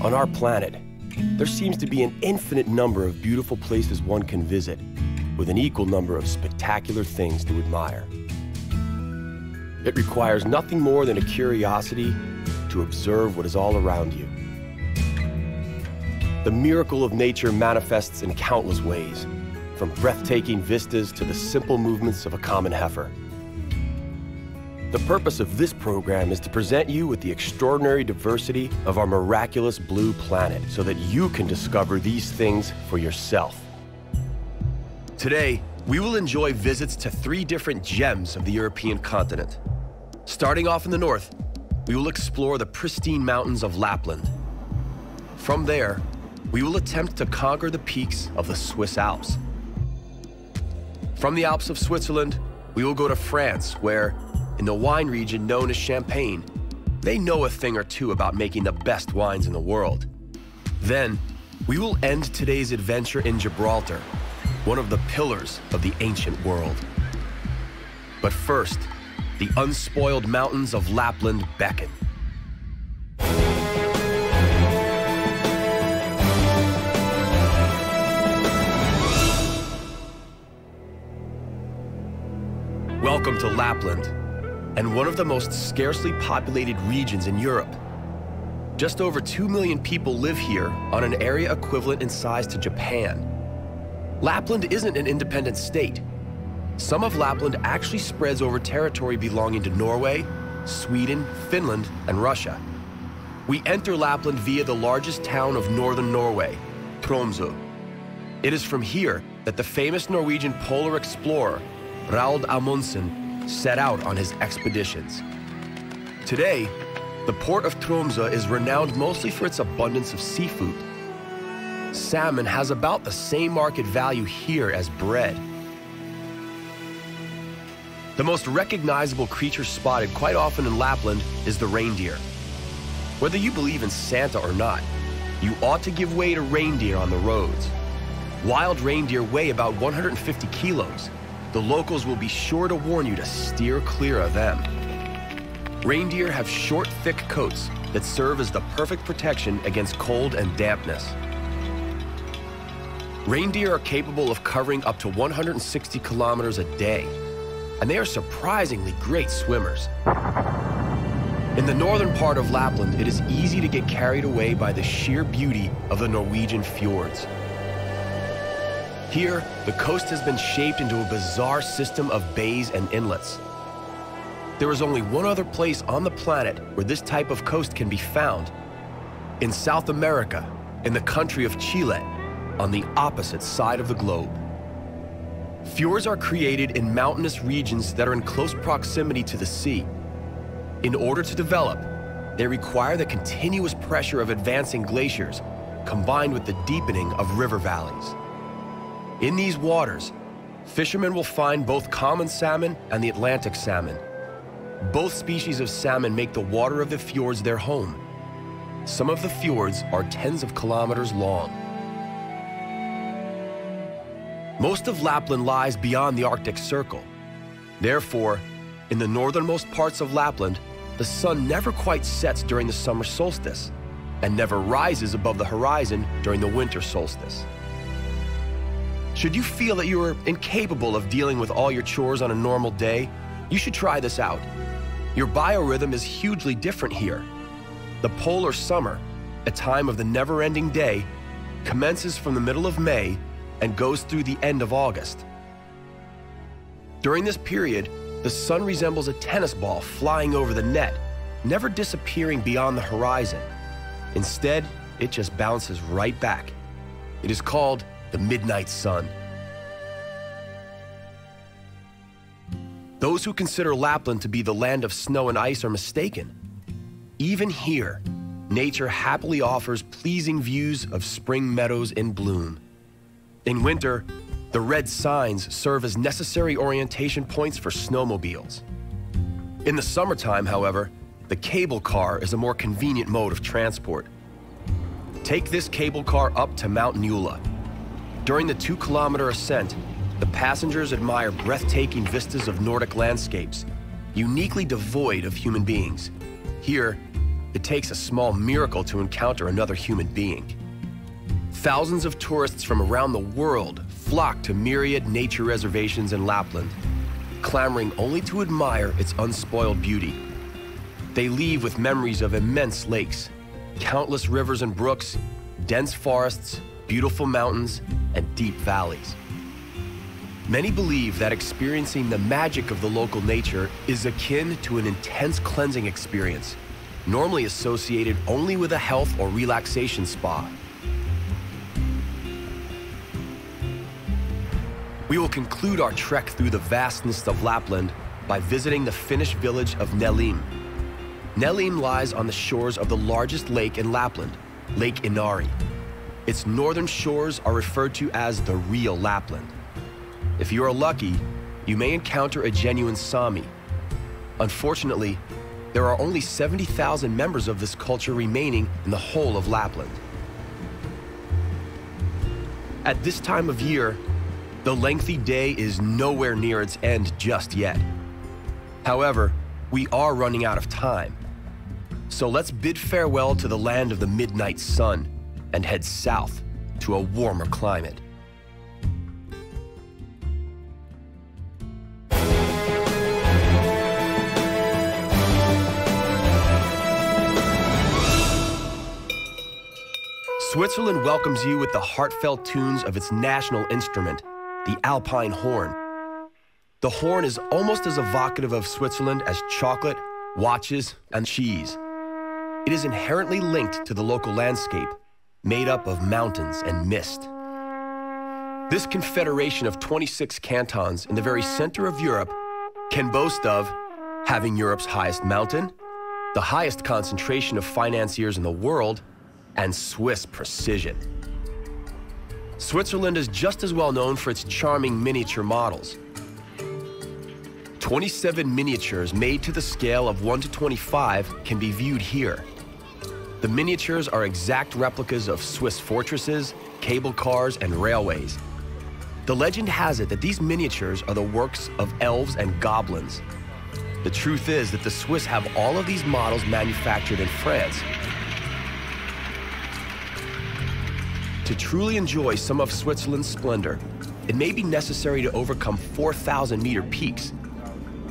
On our planet, there seems to be an infinite number of beautiful places one can visit, with an equal number of spectacular things to admire. It requires nothing more than a curiosity to observe what is all around you. The miracle of nature manifests in countless ways, from breathtaking vistas to the simple movements of a common heifer. The purpose of this program is to present you with the extraordinary diversity of our miraculous blue planet so that you can discover these things for yourself. Today, we will enjoy visits to 3 different gems of the European continent. Starting off in the north, we will explore the pristine mountains of Lapland. From there, we will attempt to conquer the peaks of the Swiss Alps. From the Alps of Switzerland, we will go to France, where, in the wine region known as Champagne, they know a thing or two about making the best wines in the world. Then, we will end today's adventure in Gibraltar, one of the pillars of the ancient world. But first, the unspoiled mountains of Lapland beckon. Welcome to Lapland, and one of the most scarcely populated regions in Europe. Just over 2 million people live here on an area equivalent in size to Japan. Lapland isn't an independent state. Some of Lapland actually spreads over territory belonging to Norway, Sweden, Finland, and Russia. We enter Lapland via the largest town of northern Norway, Tromsø. It is from here that the famous Norwegian polar explorer, Roald Amundsen, set out on his expeditions. Today, the port of Tromsø is renowned mostly for its abundance of seafood. Salmon has about the same market value here as bread. The most recognizable creature spotted quite often in Lapland is the reindeer. Whether you believe in Santa or not, you ought to give way to reindeer on the roads. Wild reindeer weigh about 150 kilos. The locals will be sure to warn you to steer clear of them. Reindeer have short, thick coats that serve as the perfect protection against cold and dampness. Reindeer are capable of covering up to 160 kilometers a day, and they are surprisingly great swimmers. In the northern part of Lapland, it is easy to get carried away by the sheer beauty of the Norwegian fjords. Here, the coast has been shaped into a bizarre system of bays and inlets. There is only one other place on the planet where this type of coast can be found: in South America, in the country of Chile, on the opposite side of the globe. Fjords are created in mountainous regions that are in close proximity to the sea. In order to develop, they require the continuous pressure of advancing glaciers, combined with the deepening of river valleys. In these waters, fishermen will find both common salmon and the Atlantic salmon. Both species of salmon make the water of the fjords their home. Some of the fjords are tens of kilometers long. Most of Lapland lies beyond the Arctic Circle. Therefore, in the northernmost parts of Lapland, the sun never quite sets during the summer solstice and never rises above the horizon during the winter solstice. Should you feel that you are incapable of dealing with all your chores on a normal day, you should try this out. Your biorhythm is hugely different here. The polar summer, a time of the never-ending day, commences from the middle of May and goes through the end of August. During this period, the sun resembles a tennis ball flying over the net, never disappearing beyond the horizon. Instead, it just bounces right back. It is called the midnight sun. Those who consider Lapland to be the land of snow and ice are mistaken. Even here, nature happily offers pleasing views of spring meadows in bloom. In winter, the red signs serve as necessary orientation points for snowmobiles. In the summertime, however, the cable car is a more convenient mode of transport. Take this cable car up to Mount Nula. During the 2-kilometer ascent, the passengers admire breathtaking vistas of Nordic landscapes, uniquely devoid of human beings. Here, it takes a small miracle to encounter another human being. Thousands of tourists from around the world flock to myriad nature reservations in Lapland, clamoring only to admire its unspoiled beauty. They leave with memories of immense lakes, countless rivers and brooks, dense forests, beautiful mountains, and deep valleys. Many believe that experiencing the magic of the local nature is akin to an intense cleansing experience, normally associated only with a health or relaxation spa. We will conclude our trek through the vastness of Lapland by visiting the Finnish village of Nelim. Nelim lies on the shores of the largest lake in Lapland, Lake Inari. Its northern shores are referred to as the real Lapland. If you are lucky, you may encounter a genuine Sami. Unfortunately, there are only 70,000 members of this culture remaining in the whole of Lapland. At this time of year, the lengthy day is nowhere near its end just yet. However, we are running out of time. So let's bid farewell to the land of the midnight sun and head south to a warmer climate. Switzerland welcomes you with the heartfelt tunes of its national instrument, the Alpine horn. The horn is almost as evocative of Switzerland as chocolate, watches, and cheese. It is inherently linked to the local landscape, made up of mountains and mist. This confederation of 26 cantons in the very center of Europe can boast of having Europe's highest mountain, the highest concentration of financiers in the world, and Swiss precision. Switzerland is just as well known for its charming miniature models. 27 miniatures made to the scale of 1 to 25 can be viewed here. The miniatures are exact replicas of Swiss fortresses, cable cars, and railways. The legend has it that these miniatures are the works of elves and goblins. The truth is that the Swiss have all of these models manufactured in France. To truly enjoy some of Switzerland's splendor, it may be necessary to overcome 4,000-meter peaks,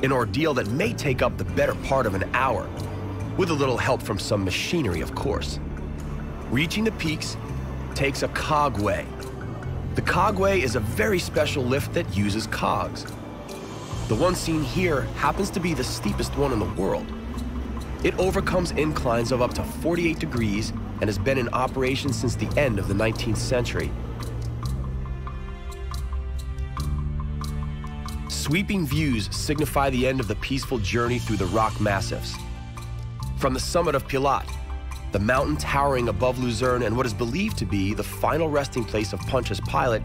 an ordeal that may take up the better part of an hour, with a little help from some machinery, of course. Reaching the peaks takes a cogway. The cogway is a very special lift that uses cogs. The one seen here happens to be the steepest one in the world. It overcomes inclines of up to 48 degrees and has been in operation since the end of the 19th century. Sweeping views signify the end of the peaceful journey through the rock massifs. From the summit of Pilat, the mountain towering above Luzerne and what is believed to be the final resting place of Pontius Pilate,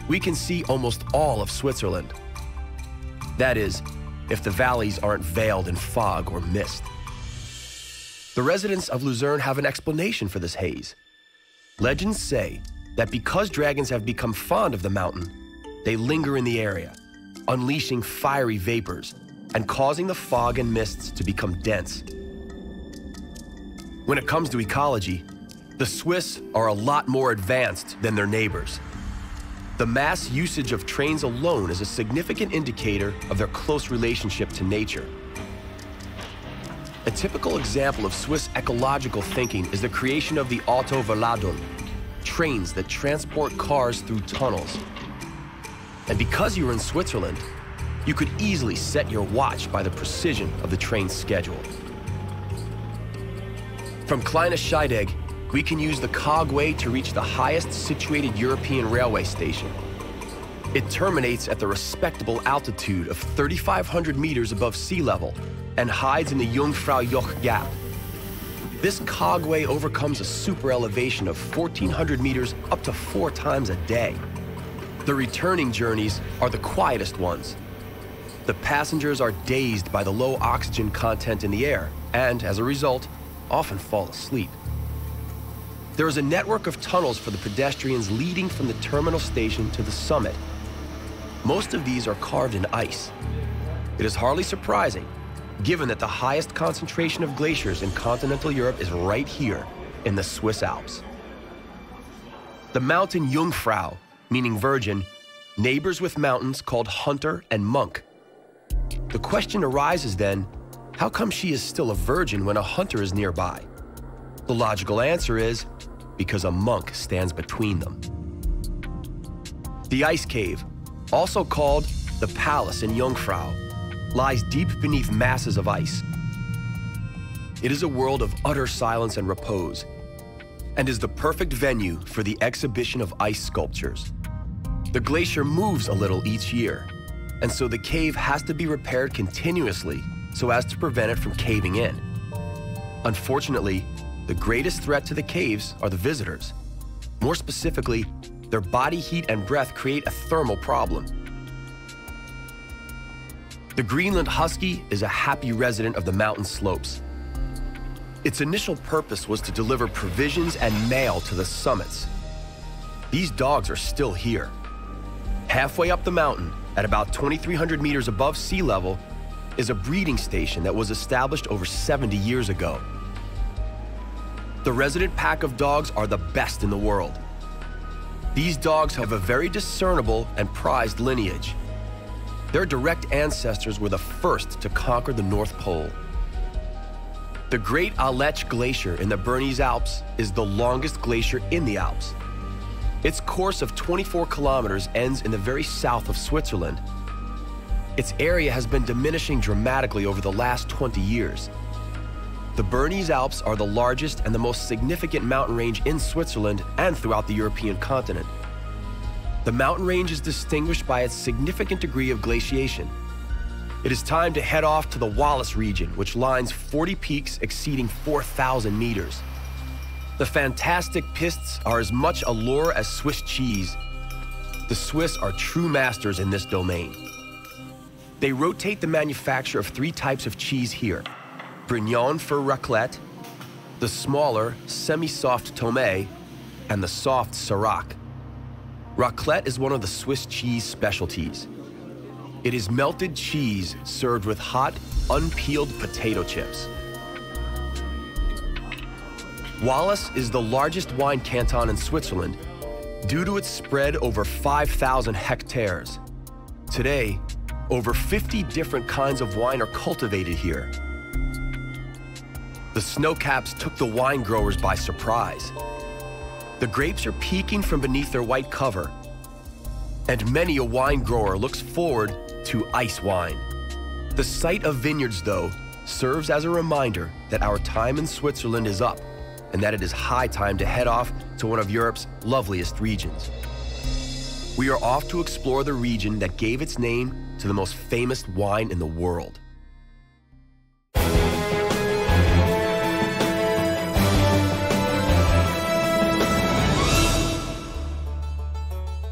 we can see almost all of Switzerland. That is, if the valleys aren't veiled in fog or mist. The residents of Luzerne have an explanation for this haze. Legends say that because dragons have become fond of the mountain, they linger in the area, unleashing fiery vapors and causing the fog and mists to become dense. When it comes to ecology, the Swiss are a lot more advanced than their neighbors. The mass usage of trains alone is a significant indicator of their close relationship to nature. A typical example of Swiss ecological thinking is the creation of the Autoverladung, trains that transport cars through tunnels. And because you're in Switzerland, you could easily set your watch by the precision of the train's schedule. From Kleine Scheidegg, we can use the cogway to reach the highest situated European railway station. It terminates at the respectable altitude of 3,500 meters above sea level and hides in the Jungfrau Joch Gap. This cogway overcomes a super elevation of 1,400 meters up to 4 times a day. The returning journeys are the quietest ones. The passengers are dazed by the low oxygen content in the air and, as a result, often fall asleep. There is a network of tunnels for the pedestrians leading from the terminal station to the summit. Most of these are carved in ice. It is hardly surprising given that the highest concentration of glaciers in continental Europe is right here in the Swiss Alps. The mountain Jungfrau, meaning virgin, neighbors with mountains called Hunter and Monk. The question arises then, how come she is still a virgin when a hunter is nearby? The logical answer is because a monk stands between them. The ice cave, also called the Palace in Jungfrau, lies deep beneath masses of ice. It is a world of utter silence and repose, and is the perfect venue for the exhibition of ice sculptures. The glacier moves a little each year, and so the cave has to be repaired continuously so as to prevent it from caving in. Unfortunately, the greatest threat to the caves are the visitors. More specifically, their body heat and breath create a thermal problem. The Greenland husky is a happy resident of the mountain slopes. Its initial purpose was to deliver provisions and mail to the summits. These dogs are still here. Halfway up the mountain, at about 2,300 meters above sea level, is a breeding station that was established over 70 years ago. The resident pack of dogs are the best in the world. These dogs have a very discernible and prized lineage. Their direct ancestors were the first to conquer the North Pole. The Great Aletsch Glacier in the Bernese Alps is the longest glacier in the Alps. Its course of 24 kilometers ends in the very south of Switzerland. Its area has been diminishing dramatically over the last 20 years. The Bernese Alps are the largest and the most significant mountain range in Switzerland and throughout the European continent. The mountain range is distinguished by its significant degree of glaciation. It is time to head off to the Wallis region, which lines 40 peaks exceeding 4,000 meters. The fantastic pistes are as much allure as Swiss cheese. The Swiss are true masters in this domain. They rotate the manufacture of 3 types of cheese here: Brignon for raclette, the smaller, semi-soft Tome, and the soft Sirac. Raclette is one of the Swiss cheese specialties. It is melted cheese served with hot, unpeeled potato chips. Wallis is the largest wine canton in Switzerland due to its spread over 5,000 hectares. Today, over 50 different kinds of wine are cultivated here. The snowcaps took the wine growers by surprise. The grapes are peeking from beneath their white cover, and many a wine grower looks forward to ice wine. The sight of vineyards, though, serves as a reminder that our time in Switzerland is up and that it is high time to head off to one of Europe's loveliest regions. We are off to explore the region that gave its name to the most famous wine in the world.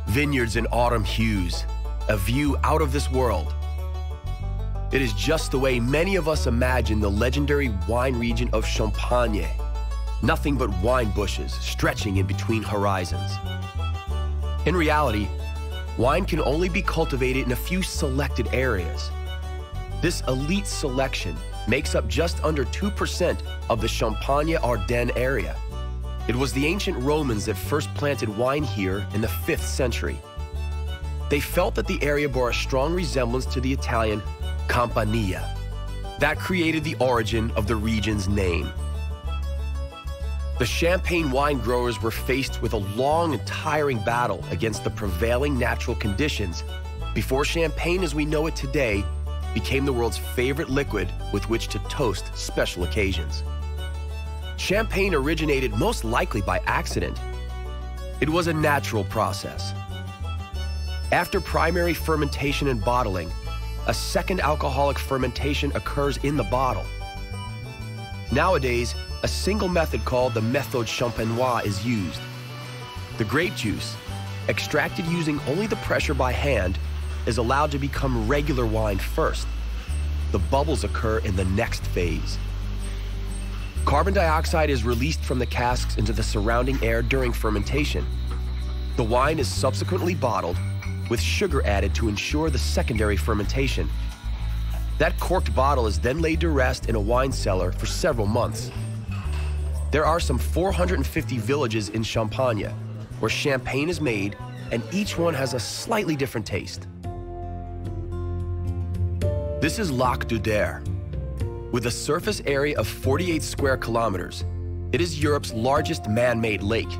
Vineyards in autumn hues, a view out of this world. It is just the way many of us imagine the legendary wine region of Champagne. Nothing but wine bushes stretching in between horizons. In reality, wine can only be cultivated in a few selected areas. This elite selection makes up just under 2% of the Champagne-Ardenne area. It was the ancient Romans that first planted wine here in the 5th century. They felt that the area bore a strong resemblance to the Italian Campania. That created the origin of the region's name. The Champagne wine growers were faced with a long and tiring battle against the prevailing natural conditions before champagne as we know it today became the world's favorite liquid with which to toast special occasions. Champagne originated most likely by accident. It was a natural process. After primary fermentation and bottling, a second alcoholic fermentation occurs in the bottle. Nowadays, a single method called the méthode champenoise is used. The grape juice, extracted using only the pressure by hand, is allowed to become regular wine first. The bubbles occur in the next phase. Carbon dioxide is released from the casks into the surrounding air during fermentation. The wine is subsequently bottled, with sugar added to ensure the secondary fermentation. That corked bottle is then laid to rest in a wine cellar for several months. There are some 450 villages in Champagne where champagne is made, and each one has a slightly different taste. This is Lac du Der. With a surface area of 48 square kilometers, it is Europe's largest man-made lake.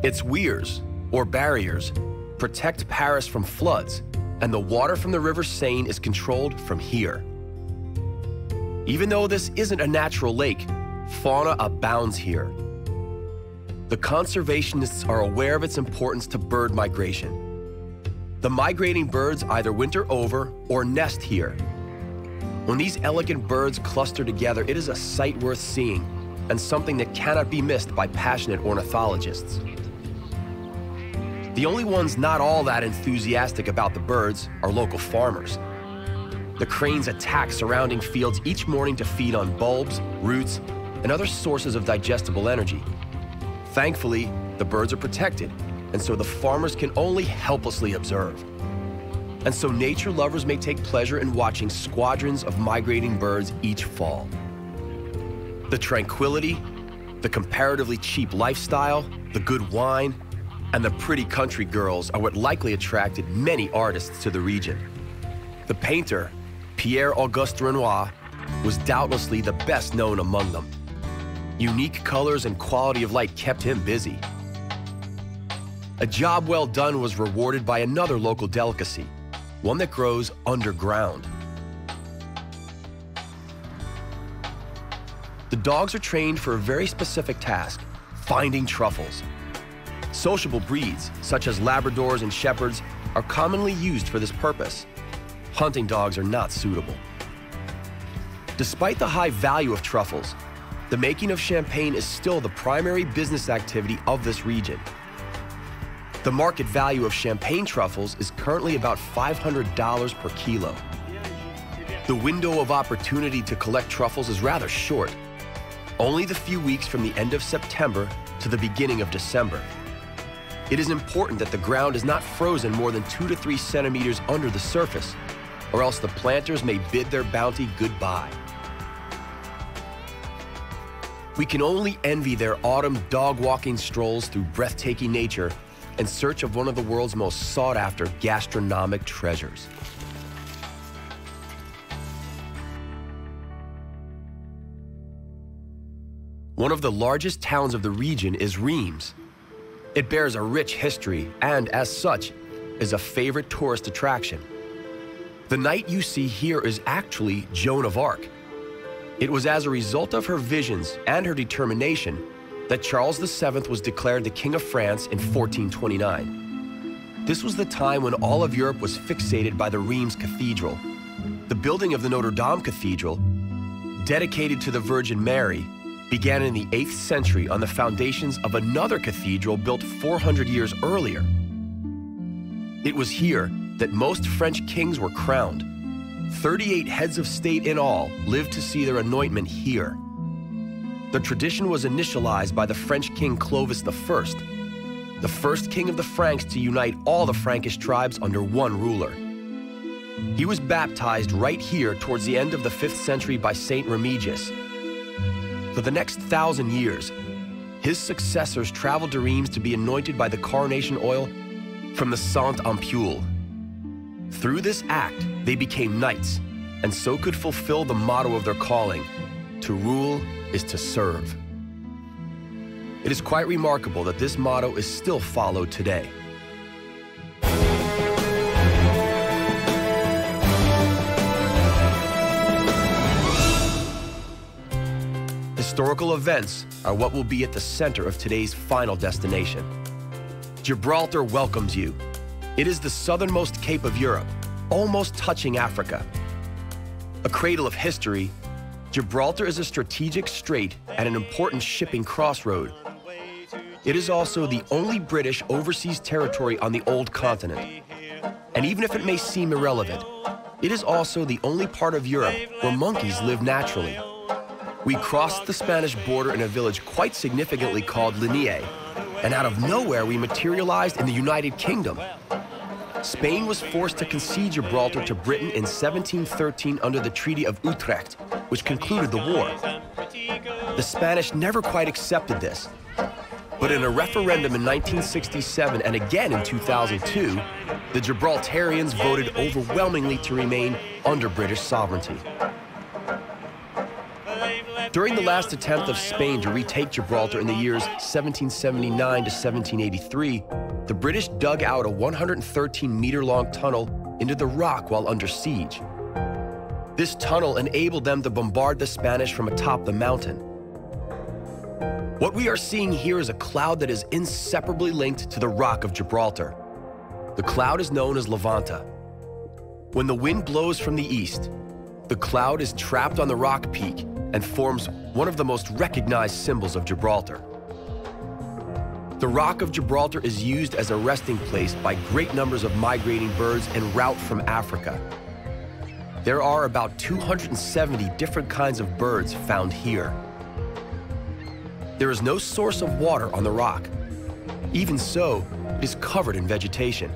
Its weirs, or barriers, protect Paris from floods, and the water from the River Seine is controlled from here. Even though this isn't a natural lake, fauna abounds here. The conservationists are aware of its importance to bird migration. The migrating birds either winter over or nest here. When these elegant birds cluster together, it is a sight worth seeing and something that cannot be missed by passionate ornithologists. The only ones not all that enthusiastic about the birds are local farmers. The cranes attack surrounding fields each morning to feed on bulbs, roots, and other sources of digestible energy. Thankfully, the birds are protected, and so the farmers can only helplessly observe. And so nature lovers may take pleasure in watching squadrons of migrating birds each fall. The tranquility, the comparatively cheap lifestyle, the good wine, and the pretty country girls are what likely attracted many artists to the region. The painter, Pierre-Auguste Renoir, was doubtlessly the best known among them. Unique colors and quality of light kept him busy. A job well done was rewarded by another local delicacy, one that grows underground. The dogs are trained for a very specific task, finding truffles. Sociable breeds, such as Labradors and Shepherds, are commonly used for this purpose. Hunting dogs are not suitable. Despite the high value of truffles, the making of champagne is still the primary business activity of this region. The market value of champagne truffles is currently about $500 per kilo. The window of opportunity to collect truffles is rather short, only the few weeks from the end of September to the beginning of December. It is important that the ground is not frozen more than 2 to 3 centimeters under the surface, or else the planters may bid their bounty goodbye. We can only envy their autumn dog-walking strolls through breathtaking nature in search of one of the world's most sought-after gastronomic treasures. One of the largest towns of the region is Reims. It bears a rich history and, as such, is a favorite tourist attraction. The knight you see here is actually Joan of Arc. It was as a result of her visions and her determination that Charles VII was declared the King of France in 1429. This was the time when all of Europe was fixated by the Reims Cathedral. The building of the Notre Dame Cathedral, dedicated to the Virgin Mary, began in the 8th century on the foundations of another cathedral built 400 years earlier. It was here that most French kings were crowned. 38 heads of state in all lived to see their anointment here. The tradition was initialized by the French king Clovis I, the first king of the Franks to unite all the Frankish tribes under one ruler. He was baptized right here towards the end of the 5th century by Saint Remigius. For the next 1,000 years, his successors traveled to Reims to be anointed by the coronation oil from the Sainte Ampoule. Through this act, they became knights, and so could fulfill the motto of their calling: to rule is to serve. It is quite remarkable that this motto is still followed today. Historical events are what will be at the center of today's final destination. Gibraltar welcomes you. It is the southernmost cape of Europe, almost touching Africa. A cradle of history, Gibraltar is a strategic strait and an important shipping crossroad. It is also the only British overseas territory on the old continent. And even if it may seem irrelevant, it is also the only part of Europe where monkeys live naturally. We crossed the Spanish border in a village quite significantly called Linie, and out of nowhere we materialized in the United Kingdom. Spain was forced to concede Gibraltar to Britain in 1713 under the Treaty of Utrecht, which concluded the war. The Spanish never quite accepted this, but in a referendum in 1967 and again in 2002, the Gibraltarians voted overwhelmingly to remain under British sovereignty. During the last attempt of Spain to retake Gibraltar in the years 1779 to 1783, the British dug out a 113-meter-long tunnel into the rock while under siege. This tunnel enabled them to bombard the Spanish from atop the mountain. What we are seeing here is a cloud that is inseparably linked to the Rock of Gibraltar. The cloud is known as Levanta. When the wind blows from the east, the cloud is trapped on the rock peak and forms one of the most recognized symbols of Gibraltar. The Rock of Gibraltar is used as a resting place by great numbers of migrating birds en route from Africa. There are about 270 different kinds of birds found here. There is no source of water on the rock. Even so, it is covered in vegetation.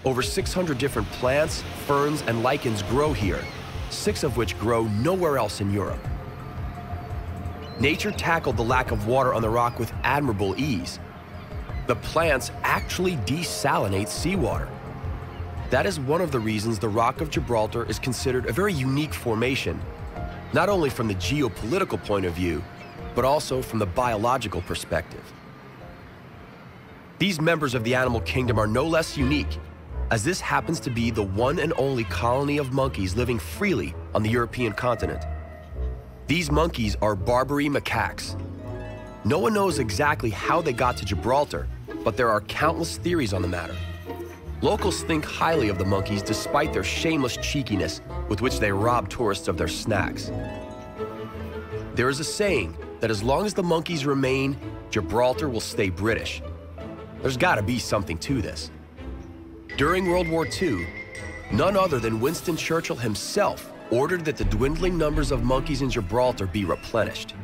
Over 600 different plants, ferns, and lichens grow here, 6 of which grow nowhere else in Europe. Nature tackled the lack of water on the rock with admirable ease. The plants actually desalinate seawater. That is one of the reasons the Rock of Gibraltar is considered a very unique formation, not only from the geopolitical point of view, but also from the biological perspective. These members of the animal kingdom are no less unique, as this happens to be the one and only colony of monkeys living freely on the European continent. These monkeys are Barbary macaques. No one knows exactly how they got to Gibraltar, but there are countless theories on the matter. Locals think highly of the monkeys despite their shameless cheekiness with which they rob tourists of their snacks. There is a saying that as long as the monkeys remain, Gibraltar will stay British. There's got to be something to this. During World War II, none other than Winston Churchill himself ordered that the dwindling numbers of monkeys in Gibraltar be replenished.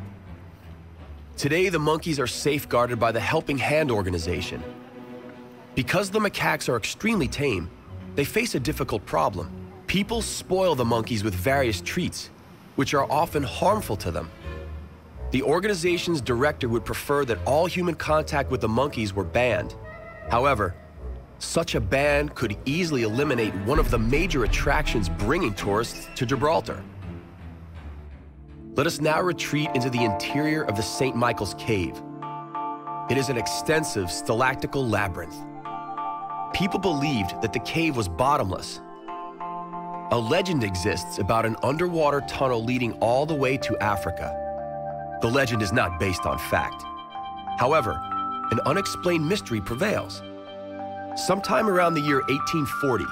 Today, the monkeys are safeguarded by the Helping Hand organization. Because the macaques are extremely tame, they face a difficult problem. People spoil the monkeys with various treats, which are often harmful to them. The organization's director would prefer that all human contact with the monkeys were banned. However, such a ban could easily eliminate one of the major attractions bringing tourists to Gibraltar. Let us now retreat into the interior of the St. Michael's Cave. It is an extensive stalactical labyrinth. People believed that the cave was bottomless. A legend exists about an underwater tunnel leading all the way to Africa. The legend is not based on fact. However, an unexplained mystery prevails. Sometime around the year 1840,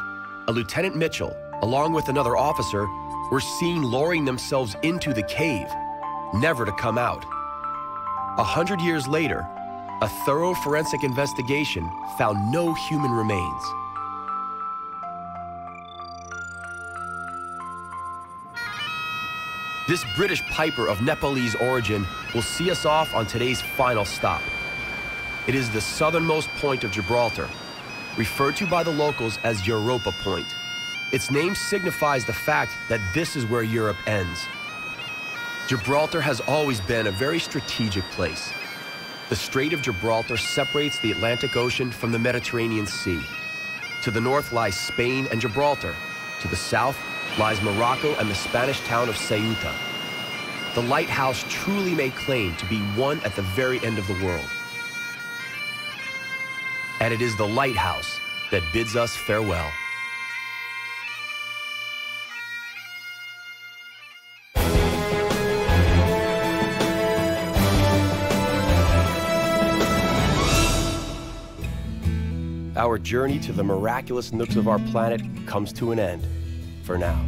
a Lieutenant Mitchell, along with another officer, were seen lowering themselves into the cave, never to come out. 100 years later, a thorough forensic investigation found no human remains. This British piper of Nepalese origin will see us off on today's final stop. It is the southernmost point of Gibraltar, referred to by the locals as Europa Point. Its name signifies the fact that this is where Europe ends. Gibraltar has always been a very strategic place. The Strait of Gibraltar separates the Atlantic Ocean from the Mediterranean Sea. To the north lies Spain and Gibraltar. To the south lies Morocco and the Spanish town of Ceuta. The lighthouse truly may claim to be one at the very end of the world. And it is the lighthouse that bids us farewell. Our journey to the miraculous nooks of our planet comes to an end, for now.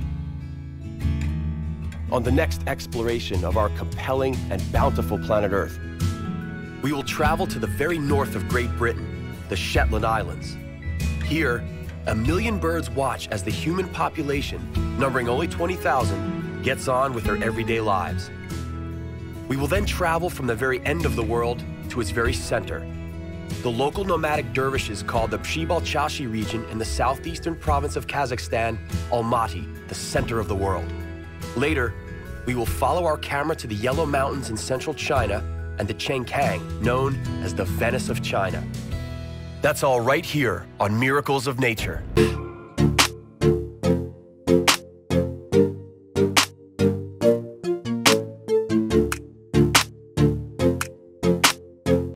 On the next exploration of our compelling and bountiful planet Earth, we will travel to the very north of Great Britain, the Shetland Islands. Here, 1 million birds watch as the human population, numbering only 20,000, gets on with their everyday lives. We will then travel from the very end of the world to its very center, The local nomadic dervishes called the Pshi-Balchashi region in the southeastern province of Kazakhstan, Almaty, the center of the world. Later, we will follow our camera to the Yellow Mountains in central China and the Chengkang, known as the Venice of China. That's all right here on Miracles of Nature.